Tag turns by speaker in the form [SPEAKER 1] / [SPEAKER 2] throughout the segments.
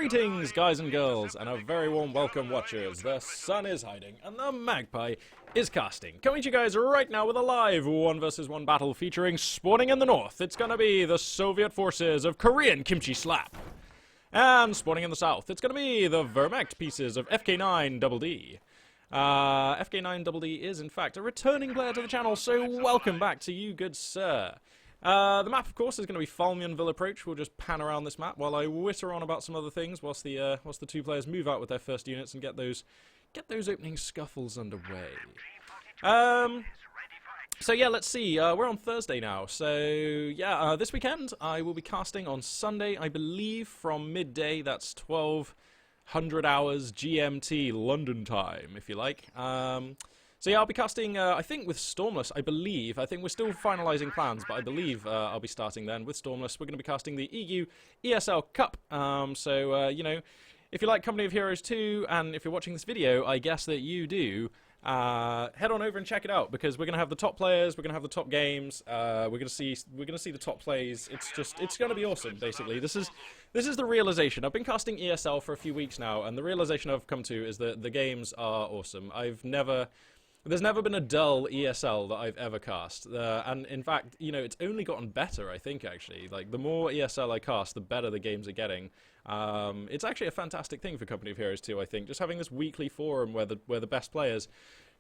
[SPEAKER 1] Greetings, guys and girls, and a very warm welcome, watchers. The sun is hiding, and the magpie is casting. Coming to you guys right now with a live 1 vs 1 battle featuring spawning in the north. It's gonna be the Soviet forces of KoreanKimchiSlap. And spawning in the south, it's gonna be the Wehrmacht pieces of FK9DD. FK9DD is, in fact, a returning player to the channel, so welcome back to you, good sir. The map, of course, is going to be Falmionville approach. We'll just pan around this map while I witter on about some other things, whilst the two players move out with their first units and get those opening scuffles underway. So yeah, let's see. We're on Thursday now. So yeah, this weekend I will be casting on Sunday, I believe, from midday. That's 1200 hours GMT London time, if you like. So yeah, I'll be casting, I think, with Stormless, I believe. I think we're still finalising plans, but I believe I'll be starting then with Stormless. We're going to be casting the EU ESL Cup. You know, if you like Company of Heroes 2, and if you're watching this video, I guess that you do, head on over and check it out, because we're going to have the top players, we're going to have the top games, we're going to see the top plays. It's going to be awesome, basically. This is the realization. I've been casting ESL for a few weeks now, and the realization I've come to is that the games are awesome. There's never been a dull ESL that I've ever cast, and in fact, you know, it's only gotten better, I think, actually. Like, the more ESL I cast, the better the games are getting. It's actually a fantastic thing for Company of Heroes 2, I think, just having this weekly forum where the best players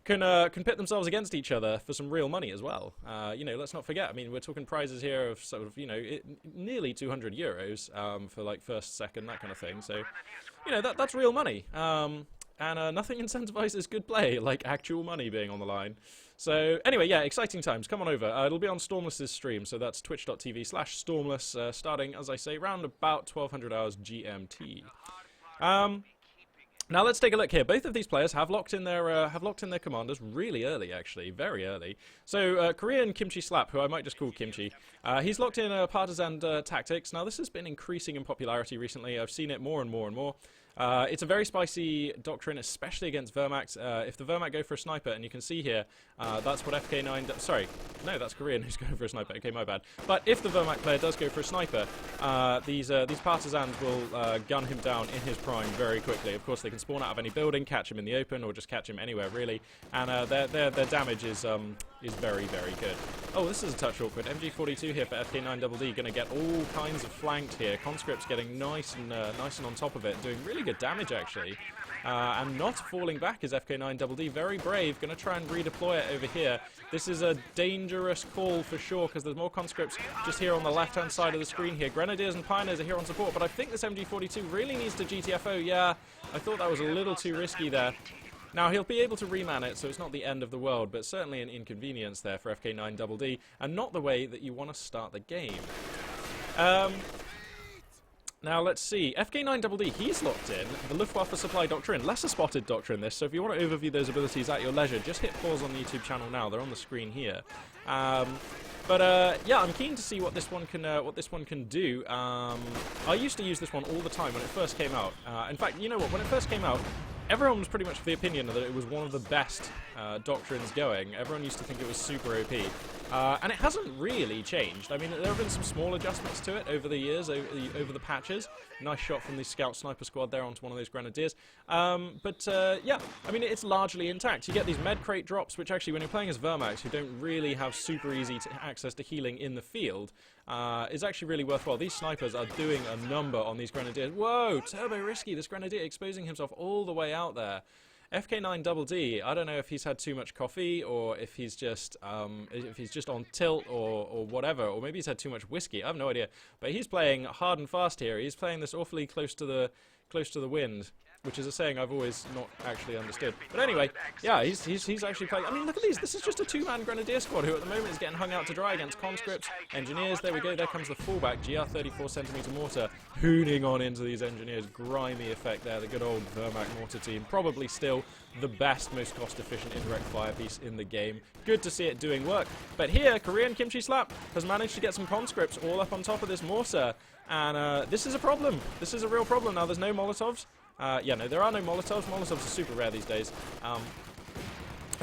[SPEAKER 1] can pit themselves against each other for some real money as well. You know, let's not forget, I mean, we're talking prizes here of sort of, you know, nearly 200 euros for, like, first, second, that kind of thing, so, you know, that's real money. And nothing incentivizes good play like actual money being on the line. So anyway, yeah, exciting times. Come on over. It'll be on Stormless's stream, so that's twitch.tv/Stormless, starting, as I say, round about 1200 hours GMT. Now let's take a look here. Both of these players have locked in their commanders really early, actually, very early. So KoreanKimchiSlap, who I might just call Kimchi, he's locked in partisan tactics. Now this has been increasing in popularity recently. I've seen it more and more and more. It's a very spicy doctrine, especially against Wehrmacht. If the Wehrmacht go for a sniper, and you can see here, that's what FK9... Sorry, no, that's Korean who's going for a sniper. Okay, my bad. But if the Wehrmacht player does go for a sniper, these Partisans will gun him down in his prime very quickly. Of course, they can spawn out of any building, catch him in the open, or just catch him anywhere, really. And their damage is very, very good. Oh, this is a touch awkward. MG42 here for FK9DD, going to get all kinds of flanked here. Conscript's getting nice and on top of it, doing really good damage, actually. And not falling back is FK9DD. Very brave, going to try and redeploy it over here. This is a dangerous call for sure, because there's more conscripts just here on the left-hand side of the screen here. Grenadiers and Pioneers are here on support, but I think this MG42 really needs to GTFO. Yeah, I thought that was a little too risky there. Now, he'll be able to reman it, so it's not the end of the world, but certainly an inconvenience there for FK9DD, and not the way that you want to start the game. Now, let's see. FK9DD, he's locked in the Luftwaffe Supply Doctrine. Lesser spotted doctrine, this, so if you want to overview those abilities at your leisure, just hit pause on the YouTube channel now. They're on the screen here. Yeah, I'm keen to see what this one can do. I used to use this one all the time when it first came out. In fact, you know what? When it first came out, everyone was pretty much of the opinion that it was one of the best doctrines going. Everyone used to think it was super OP. And it hasn't really changed. I mean, there have been some small adjustments to it over the years, over the patches. Nice shot from the Scout Sniper Squad there onto one of those Grenadiers. Yeah, I mean, it's largely intact. You get these med crate drops, which actually, when you're playing as Wehrmacht, who don't really have super easy access to healing in the field, is actually really worthwhile. These snipers are doing a number on these Grenadiers. Whoa, turbo risky. This Grenadier exposing himself all the way out there. FK9DD, I don't know if he's had too much coffee, or if he's just on tilt, or whatever, or maybe he's had too much whiskey. I have no idea. But he's playing hard and fast here. He's playing this awfully close to the wind, which is a saying I've always not actually understood. But anyway, yeah, he's actually playing. I mean, look at these. This is just a two-man Grenadier squad who at the moment is getting hung out to dry against conscripts, engineers. There we go. There comes the fullback, GR 34cm mortar, hooning on into these engineers. Grimy effect there. The good old Wehrmacht mortar team, probably still the best, most cost-efficient indirect fire piece in the game. Good to see it doing work. But here, KoreanKimchiSlap has managed to get some conscripts all up on top of this mortar, and this is a problem. This is a real problem. Now, there's no Molotovs. Yeah, no, there are no Molotovs. Molotovs are super rare these days.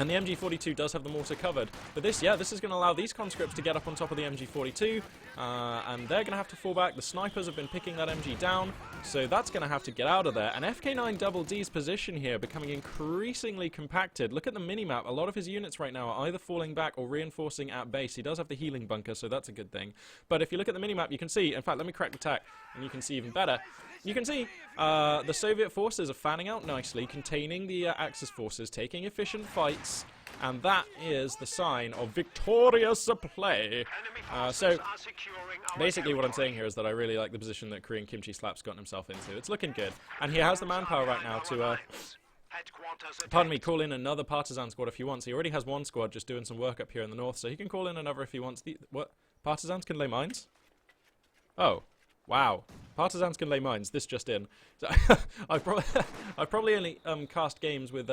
[SPEAKER 1] And the MG42 does have the mortar covered. But this is going to allow these conscripts to get up on top of the MG42. And they're going to have to fall back. The snipers have been picking that MG down. So that's going to have to get out of there. And FK9DD's position here becoming increasingly compacted. Look at the minimap. A lot of his units right now are either falling back or reinforcing at base. He does have the healing bunker, so that's a good thing. But if you look at the minimap, you can see, in fact, let me crack the tack, and you can see even better. You can see the Soviet forces are fanning out nicely, containing the Axis forces, taking efficient fights, and that is the sign of victorious play. So, basically what I'm saying here is that I really like the position that KoreanKimchiSlap's gotten himself into. It's looking good, and he has the manpower right now to, pardon me, call in another Partisan squad if he wants. He already has one squad just doing some work up here in the north, so he can call in another if he wants. What? Partisans can lay mines? Oh. Wow. Partisans can lay mines. This just in. So I've probably only cast games with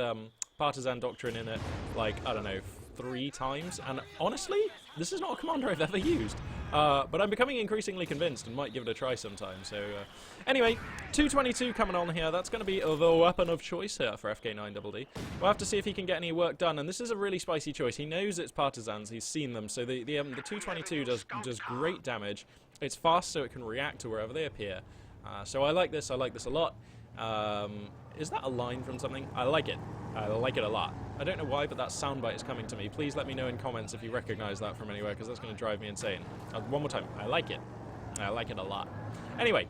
[SPEAKER 1] Partisan Doctrine in it, like, I don't know, 3 times. And honestly, this is not a commander I've ever used. But I'm becoming increasingly convinced and might give it a try sometime. So anyway, 222 coming on here. That's going to be the weapon of choice here for FK9DD. We'll have to see if he can get any work done. And this is a really spicy choice. He knows it's Partisans. He's seen them. So the 222 does great damage. It's fast, so it can react to wherever they appear. So I like this. I like this a lot. Is that a line from something? I like it. I like it a lot. I don't know why, but that soundbite is coming to me. Please let me know in comments if you recognize that from anywhere, because that's going to drive me insane. One more time. I like it. I like it a lot. Anyway,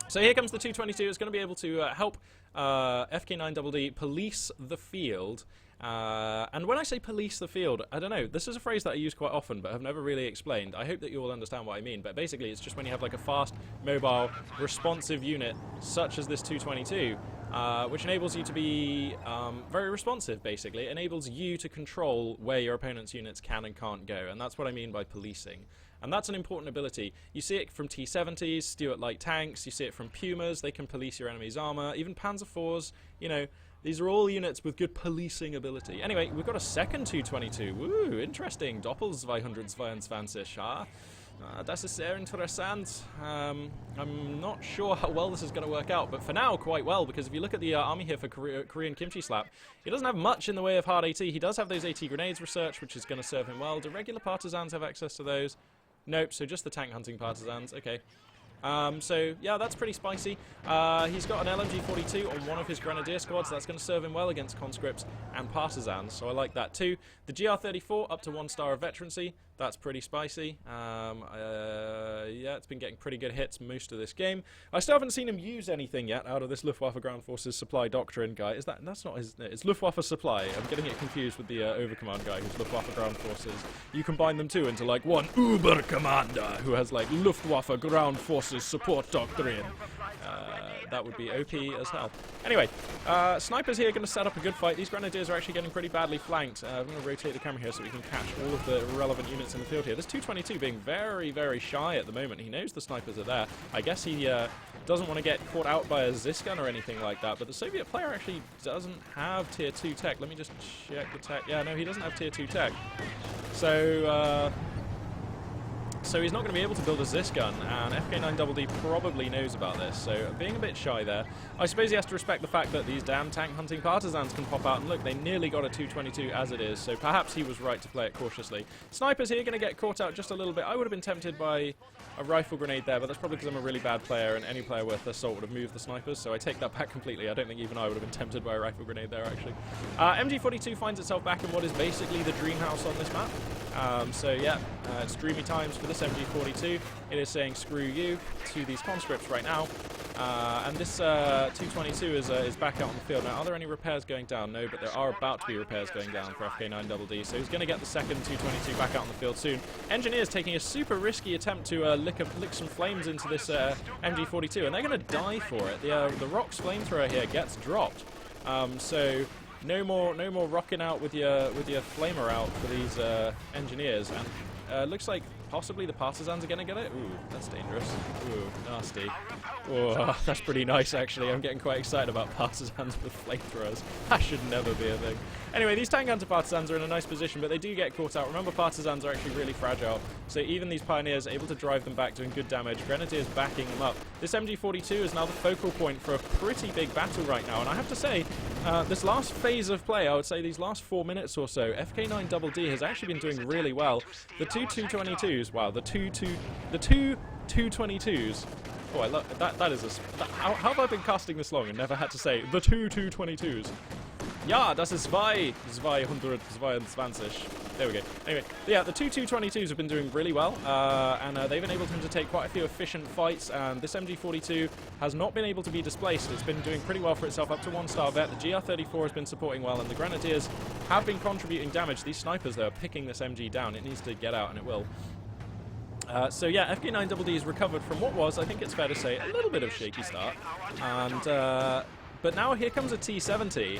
[SPEAKER 1] so here comes the 222. It's going to be able to help FK9DD police the field. And when I say police the field, I don't know, this is a phrase that I use quite often but have never really explained. I hope that you all understand what I mean, but basically it's just when you have like a fast, mobile, responsive unit such as this 222, which enables you to be very responsive, basically. It enables you to control where your opponent's units can and can't go, and that's what I mean by policing. And that's an important ability. You see it from T-70s, Stuart light tanks, you see it from Pumas, they can police your enemy's armor, even Panzer IVs, you know. These are all units with good policing ability. Anyway, we've got a second 222. Woo, interesting. Doppels 222. Das ist sehr interessant. I'm not sure how well this is going to work out, but for now, quite well, because if you look at the army here for KoreanKimchiSlap, he doesn't have much in the way of hard AT. He does have those AT grenades research, which is going to serve him well. Do regular Partisans have access to those? Nope, so just the tank hunting Partisans. Okay. So, yeah, that's pretty spicy. He's got an LMG-42 on one of his Grenadier squads. That's going to serve him well against conscripts and Partisans, so I like that too. The GR-34 up to 1 star of veterancy. That's pretty spicy. Yeah, it's been getting pretty good hits most of this game. I still haven't seen him use anything yet out of this Luftwaffe Ground Forces Supply Doctrine guy. That's not his... It's Luftwaffe Supply. I'm getting it confused with the Overcommand guy who's Luftwaffe Ground Forces. You combine them two into like one Uber Commander who has like Luftwaffe Ground Forces Support Doctrine. That would be OP as hell. Anyway, snipers here are going to set up a good fight. These grenadiers are actually getting pretty badly flanked. I'm going to rotate the camera here so we can catch all of the relevant units in the field here. This 222 being very, very shy at the moment. He knows the snipers are there. I guess he doesn't want to get caught out by a Zisgun or anything like that, but the Soviet player actually doesn't have tier 2 tech. Let me just check the tech. Yeah, no, he doesn't have tier 2 tech. So he's not going to be able to build a Zisgun, and FK9DD probably knows about this, so being a bit shy there. I suppose he has to respect the fact that these damn tank-hunting Partisans can pop out, and look, they nearly got a 222 as it is, so perhaps he was right to play it cautiously. Snipers here going to get caught out just a little bit. I would have been tempted by a rifle grenade there, but that's probably because I'm a really bad player, and any player worth their salt would have moved the snipers, so I take that back completely. I don't think even I would have been tempted by a rifle grenade there, actually. MG42 finds itself back in what is basically the dream house on this map. So yeah, it's dreamy times for this MG42. It is saying screw you to these conscripts right now. And this 222 is back out on the field. Now, are there any repairs going down? No, but there are about to be repairs going down for FK9DD. So he's going to get the second 222 back out on the field soon. Engineers taking a super risky attempt to lick some flames into this MG42, and they're going to die for it. The Rock's flamethrower here gets dropped. So no more rocking out with your flamer out for these engineers. And looks like possibly the Partisans are going to get it. Ooh, that's dangerous. Ooh, nasty. Ooh, that's pretty nice, actually. I'm getting quite excited about Partisans with flamethrowers. That should never be a thing. Anyway, these tank guns Partisans are in a nice position, but they do get caught out. Remember, Partisans are actually really fragile, so even these Pioneers are able to drive them back, doing good damage. Grenadiers backing them up. This MG42 is now the focal point for a pretty big battle right now, and I have to say, this last phase of play, I would say these last 4 minutes or so, FK9DD has actually been doing really well. The two 222s, wow, the two 222s. Oh, I love that. That is a. How have I been casting this long and never had to say the two 222s? Ja, das ist 222. There we go. Anyway, yeah, the two 222s have been doing really well, and they've enabled him to take quite a few efficient fights, and this MG42 has not been able to be displaced. It's been doing pretty well for itself, up to 1-star vet. The GR34 has been supporting well, and the Grenadiers have been contributing damage. These snipers, though, are picking this MG down. It needs to get out, and it will. So yeah, FK9DD has recovered from what was, I think it's fair to say, a little bit of shaky start, and but now here comes a T70,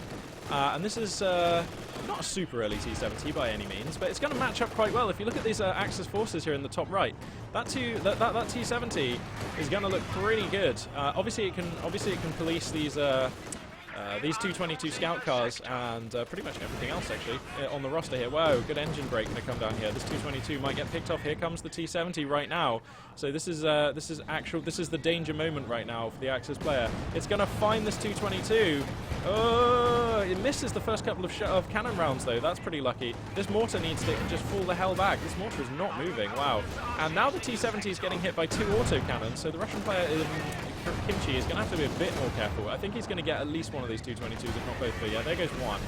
[SPEAKER 1] and this is not a super early T70 by any means, but it's going to match up quite well. If you look at these Axis forces here in the top right, that T70 is going to look pretty good. Obviously, it can police these 222 scout cars and pretty much everything else actually on the roster here. Wow, good engine brake going to come down here. This 222 might get picked off. Here comes the T70 right now. So this is the danger moment right now for the Axis player. It's going to find this 222. Oh, it misses the first couple of cannon rounds though. That's pretty lucky. This mortar needs to just fall the hell back. This mortar is not moving. Wow. And now the T70 is getting hit by 2 auto cannons. So the Russian player Kimchi is going to have to be a bit more careful. I think he's going to get at least one of these 222s, if not both. But yeah, there goes one.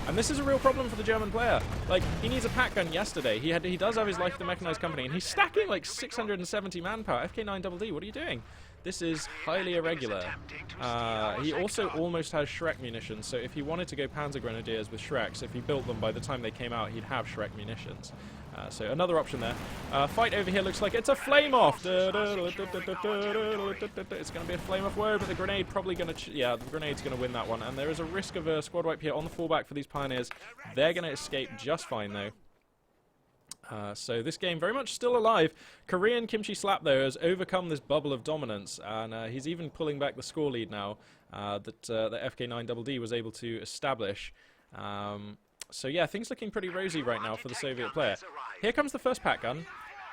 [SPEAKER 1] And this is a real problem for the German player. Like, he needs a pack gun yesterday. He does have his Life of the Mechanized Company, and he's stacking like 670 manpower. FK9DD, what are you doing? This is highly irregular. He also almost has Shrek munitions, so if he wanted to go Panzer Grenadiers with Shreks, if he built them by the time they came out, he'd have Shrek munitions. So another option there. Fight over here looks like it's a flame off. It's going to be a flame off. Whoa, but the grenade probably going to... Yeah, the grenade's going to win that one. And there is a risk of a squad wipe here on the fallback for these Pioneers. They're going to escape just fine, though. So this game very much still alive. KoreanKimchiSlap, though, has overcome this bubble of dominance, and he's even pulling back the score lead now that FK9DD was able to establish. So yeah, things looking pretty rosy right now for the Soviet player. Here comes the first pack gun,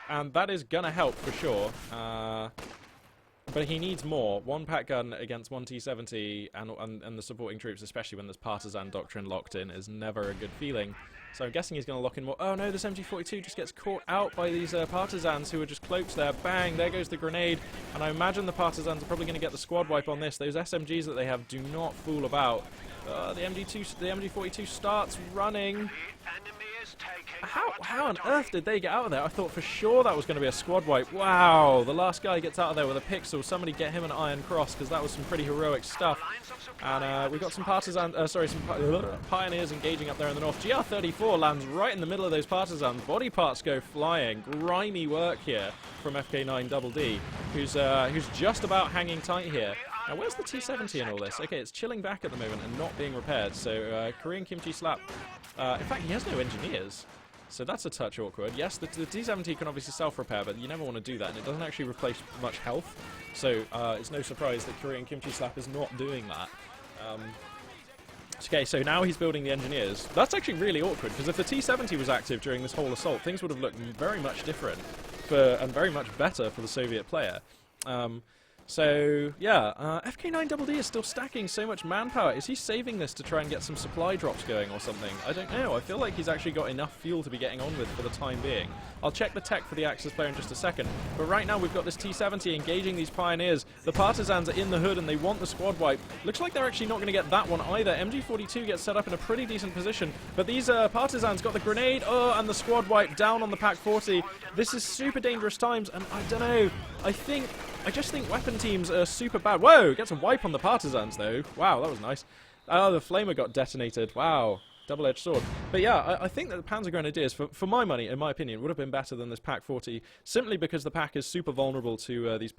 [SPEAKER 1] and that is going to help for sure. But he needs more. One pack gun against one T70 and the supporting troops, especially when there's partisan doctrine locked in, is never a good feeling. So I'm guessing he's going to lock in more. Oh no, this MG42 just gets caught out by these partisans who are just cloaked there. Bang, there goes the grenade. And I imagine the partisans are probably going to get the squad wipe on this. Those SMGs that they have do not fool about. The MG42 starts running. How on earth did they get out of there? I thought for sure that was going to be a squad wipe. Wow, the last guy gets out of there with a pixel. Somebody get him an Iron Cross, because that was some pretty heroic stuff. And we've got some Pioneers engaging up there in the north. GR34 lands right in the middle of those partisans. Body parts go flying. Grimy work here from FK9DD, who's just about hanging tight here. Now, where's the T70 in all this? Okay, it's chilling back at the moment and not being repaired. So, KoreanKimchiSlap. In fact, he has no engineers. So that's a touch awkward. Yes, the T70 can obviously self-repair, but you never want to do that, and it doesn't actually replace much health. So it's no surprise that KoreanKimchiSlap is not doing that. Okay, so now he's building the engineers. That's actually really awkward, because if the T70 was active during this whole assault, things would have looked very much different and very much better for the Soviet player. So, yeah, FK9DD is still stacking so much manpower. Is he saving this to try and get some supply drops going or something? I don't know. I feel like he's actually got enough fuel to be getting on with for the time being. I'll check the tech for the Axis player in just a second. But right now we've got this T70 engaging these Pioneers. The Partisans are in the hood and they want the squad wipe. Looks like they're actually not going to get that one either. MG42 gets set up in a pretty decent position. But these Partisans got the grenade. Oh, and the squad wipe down on the Pack 40. This is super dangerous times, and I don't know. I just think weapon teams are super bad. Whoa, gets a wipe on the Partisans, though. Wow, that was nice. Oh, the Flamer got detonated. Wow, double-edged sword. But yeah, I think that the Panzer Grenadiers, for my money, in my opinion, would have been better than this Pack 40, simply because the pack is super vulnerable to these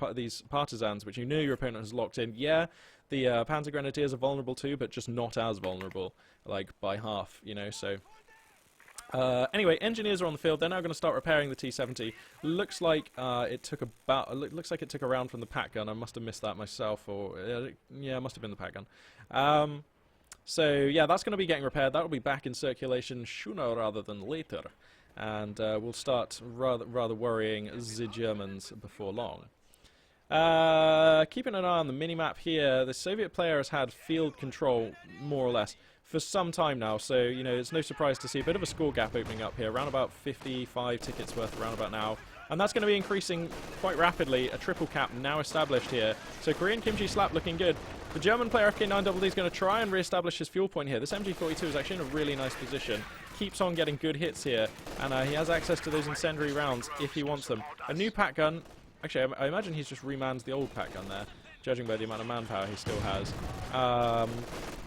[SPEAKER 1] Partisans, which you know your opponent has locked in. Yeah, the Panzer Grenadiers are vulnerable too, but just not as vulnerable, like by half, you know, so... Anyway, engineers are on the field. They're now going to start repairing the T-70. Looks like it took a round from the pack gun. I must have missed that myself, or yeah, it must have been the pack gun. So yeah, that's going to be getting repaired. That will be back in circulation sooner rather than later, and we'll start rather worrying the Germans before long. Keeping an eye on the minimap here, the Soviet player has had field control, more or less, for some time now, so, you know, it's no surprise to see a bit of a score gap opening up here, around about 55 tickets worth around about now, and that's going to be increasing quite rapidly. A triple cap now established here, so KoreanKimchiSlap looking good. The German player FK9DD is going to try and re-establish his fuel point here. This MG42 is actually in a really nice position, keeps on getting good hits here, and he has access to those incendiary rounds if he wants them. A new pack gun. Actually, I imagine he's just remanned the old pack gun there, judging by the amount of manpower he still has.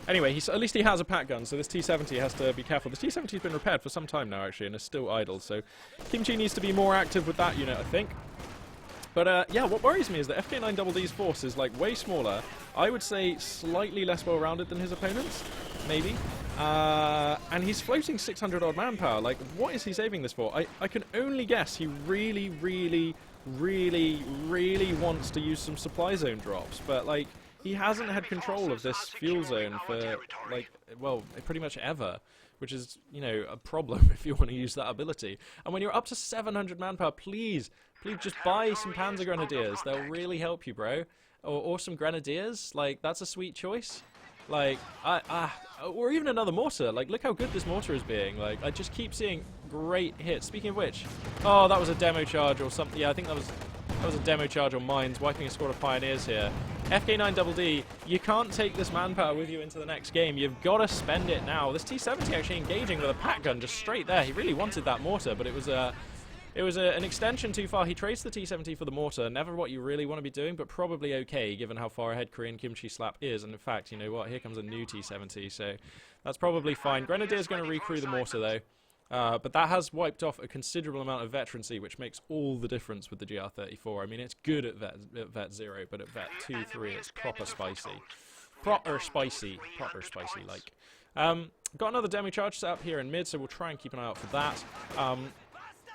[SPEAKER 1] Anyway, at least he has a pack gun, so this T-70 has to be careful. This T-70 has been repaired for some time now, actually, and is still idle, so Kimchi needs to be more active with that unit, I think. But, yeah, what worries me is that FK9DD's force is, like, way smaller. I would say slightly less well-rounded than his opponents, maybe. And he's floating 600-odd manpower. Like, what is he saving this for? I can only guess he really wants to use some supply zone drops, but, like, he hasn't had control of this fuel zone for, like, well, pretty much ever, which is, you know, a problem if you want to use that ability. And when you're up to 700 manpower, please just buy some Panzer Grenadiers. They'll really help you, bro. Or some Grenadiers. Like, that's a sweet choice. Like, or even another mortar. Like, look how good this mortar is being. Like, I just keep seeing great hits. Speaking of which, oh, that was a demo charge or something. Yeah, I think that was a demo charge on mines, wiping a squad of pioneers here. FK9DD, you can't take this manpower with you into the next game. You've got to spend it now. This T-70 actually engaging with a pack gun just straight there. He really wanted that mortar, but it was an extension too far. He trades the T-70 for the mortar. Never what you really want to be doing, but probably okay, given how far ahead KoreanKimchiSlap is. And in fact, you know what? Here comes a new T-70, so that's probably fine. Grenadier's going to recrew the mortar, though. But that has wiped off a considerable amount of veterancy, which makes all the difference with the GR34. I mean, it's good at Vet 0, but at Vet 2, 3, it's proper spicy. Proper spicy, like. Got another demo charge set up here in mid, so we'll try and keep an eye out for that.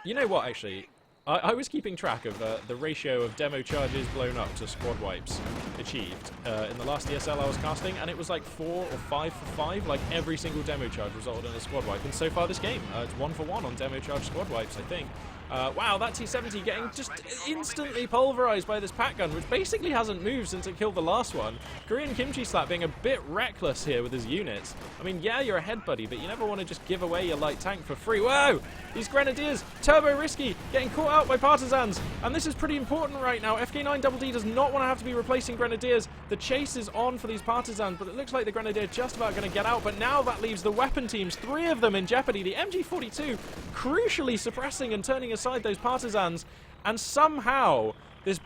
[SPEAKER 1] You know what, actually? I was keeping track of the ratio of demo charges blown up to squad wipes achieved in the last ESL I was casting, and it was like 4 or 5 for 5. Like, every single demo charge resulted in a squad wipe, and so far this game, it's 1 for 1 on demo charge squad wipes, I think. Wow, that T-70 getting just instantly pulverized by this pack gun, which basically hasn't moved since it killed the last one. KoreanKimchiSlap being a bit reckless here with his units. I mean, yeah, you're ahead, buddy, but you never want to just give away your light tank for free. Whoa! These Grenadiers, turbo risky, getting caught out by Partisans, and this is pretty important right now. FK9DD does not want to have to be replacing Grenadiers. The chase is on for these Partisans, but it looks like the Grenadier just about going to get out, but now that leaves the weapon teams, 3 of them in jeopardy. The MG42 crucially suppressing and turning aside those Partisans, and somehow this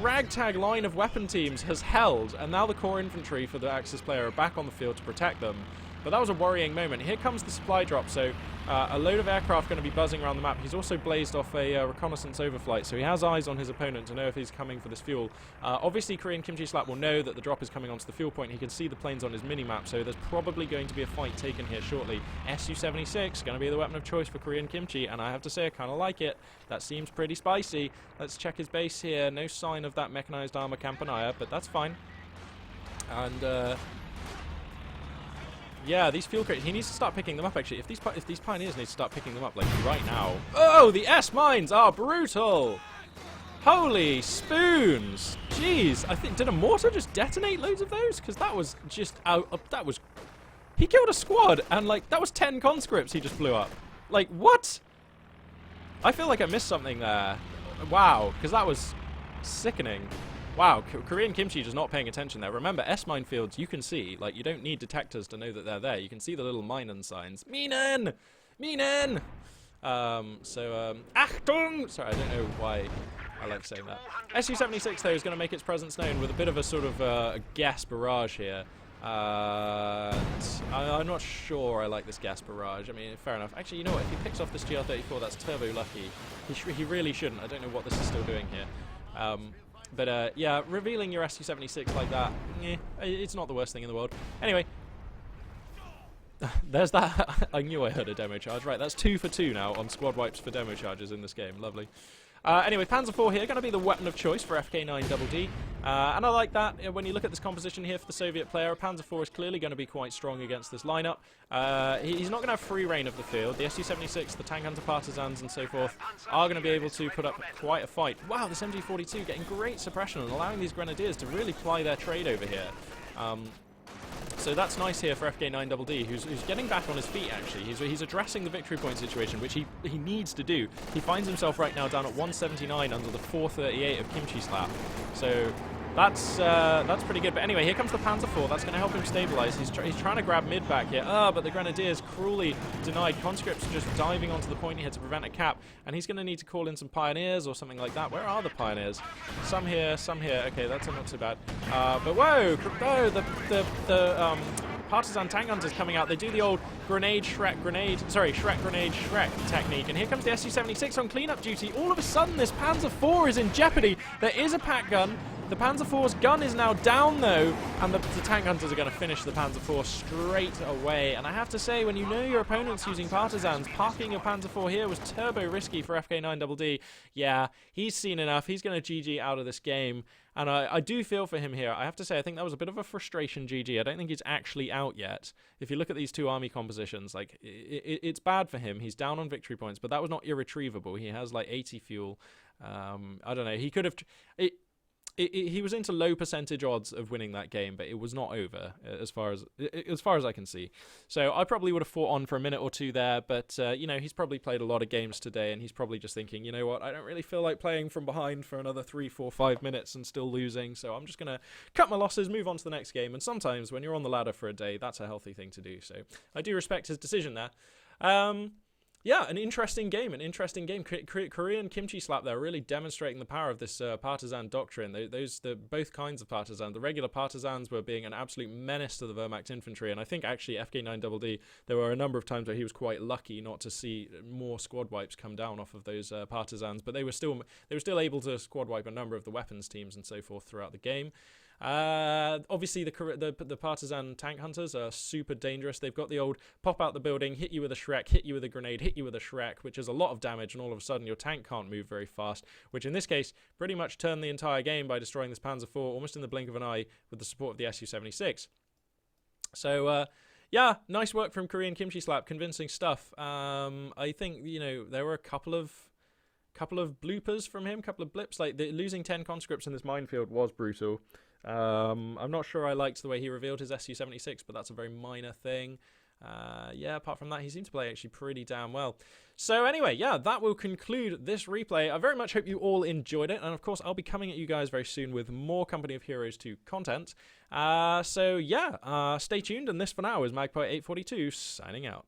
[SPEAKER 1] ragtag line of weapon teams has held, and now the core infantry for the Axis player are back on the field to protect them. But that was a worrying moment. Here comes the supply drop, so a load of aircraft going to be buzzing around the map. He's also blazed off a reconnaissance overflight, so he has eyes on his opponent to know if he's coming for this fuel. Obviously, KoreanKimchiSlap will know that the drop is coming onto the fuel point. He can see the planes on his mini-map, so there's probably going to be a fight taken here shortly. Su-76 going to be the weapon of choice for KoreanKimchi, and I have to say I kind of like it. That seems pretty spicy. Let's check his base here. No sign of that mechanized armor Campanaya, but that's fine. And yeah, these fuel crates, he needs to start picking them up, actually. If these pioneers need to start picking them up, like, right now. Oh, the S-mines are brutal! Holy spoons! Jeez, I think, did a mortar just detonate loads of those? Because that was just that was... He killed a squad, and, like, that was 10 conscripts he just blew up. Like, what? I feel like I missed something there. Wow, because that was sickening. Wow, KoreanKimchi just not paying attention there. Remember, S-mine fields, you can see. Like, you don't need detectors to know that they're there. You can see the little Minen signs. Minen! Minen! Achtung! Sorry, I don't know why I like saying that. Su-76, though, is going to make its presence known with a bit of a sort of a gas barrage here. I'm not sure I like this gas barrage. I mean, fair enough. Actually, you know what? If he picks off this GR34, that's turbo lucky. He really shouldn't. I don't know what this is still doing here. But, yeah, revealing your Su-76 like that, it's not the worst thing in the world. Anyway, There's that. I knew I heard a demo charge. Right, that's 2 for 2 now on squad wipes for demo charges in this game. Lovely. Anyway, Panzer IV here, going to be the weapon of choice for FK9DD. And I like that. When you look at this composition here for the Soviet player, Panzer IV is clearly going to be quite strong against this lineup. He's not going to have free reign of the field. The Su-76, the Tank Hunter Partisans and so forth are going to be able to put up quite a fight. Wow, this MG42 getting great suppression and allowing these Grenadiers to really ply their trade over here. So that's nice here for FK9DD, who's getting back on his feet, actually. He's addressing the victory point situation, which he needs to do. He finds himself right now down at 179 under the 438 of KimchiSlap. So that's pretty good. But anyway, here comes the Panzer IV. That's going to help him stabilize. He's trying to grab mid back here. But the Grenadiers cruelly denied. Conscripts just diving onto the point here to prevent a cap. And he's going to need to call in some Pioneers or something like that. Where are the Pioneers? Some here, some here. Okay, that's not so bad. But whoa! No, the Partisan Tank Hunters coming out. They do the old Shrek grenade technique. And here comes the Su-76 on cleanup duty. All of a sudden, this Panzer IV is in jeopardy. There is a pack gun. The Panzer IV's gun is now down, though, and the Tank Hunters are going to finish the Panzer IV straight away. And I have to say, when you know your opponent's using Partisans, parking your Panzer IV here was turbo risky for FK9DD. Yeah, he's seen enough. He's going to GG out of this game. And I do feel for him here. I have to say, I think that was a bit of a frustration GG. I don't think he's actually out yet. If you look at these two army compositions, like, it's bad for him. He's down on victory points, but that was not irretrievable. He has, like, 80 fuel. I don't know. He could have... He was into low percentage odds of winning that game, but it was not over as far as I can see. So I probably would have fought on for a minute or two there, but you know, he's probably played a lot of games today, and he's probably just thinking, you know what, I don't really feel like playing from behind for another 3, 4, 5 minutes and still losing, so I'm just gonna cut my losses, move on to the next game. And sometimes when you're on the ladder for a day, that's a healthy thing to do. So I do respect his decision there. Yeah, an interesting game. KoreanKimchiSlap there, really demonstrating the power of this partisan doctrine. Both kinds of partisans. The regular partisans were being an absolute menace to the Wehrmacht infantry, and I think actually FK9DD, there were a number of times where he was quite lucky not to see more squad wipes come down off of those partisans, but they were still able to squad wipe a number of the weapons teams and so forth throughout the game. Obviously the partisan tank hunters are super dangerous. They've got the old pop out the building, hit you with a Shrek, hit you with a grenade, hit you with a Shrek, which is a lot of damage, and all of a sudden your tank can't move very fast, which in this case pretty much turned the entire game by destroying this Panzer IV almost in the blink of an eye with the support of the Su-76. So yeah, nice work from KoreanKimchiSlap, convincing stuff. I think, you know, there were a couple of bloopers from him, couple of blips, like losing 10 conscripts in this minefield was brutal. I'm not sure I liked the way he revealed his Su-76, but that's a very minor thing. Yeah, apart from that, he seemed to play actually pretty damn well. So anyway, yeah, that will conclude this replay. I very much hope you all enjoyed it, and of course, I'll be coming at you guys very soon with more Company of Heroes 2 content. So yeah, stay tuned, and this for now is Magpie842 signing out.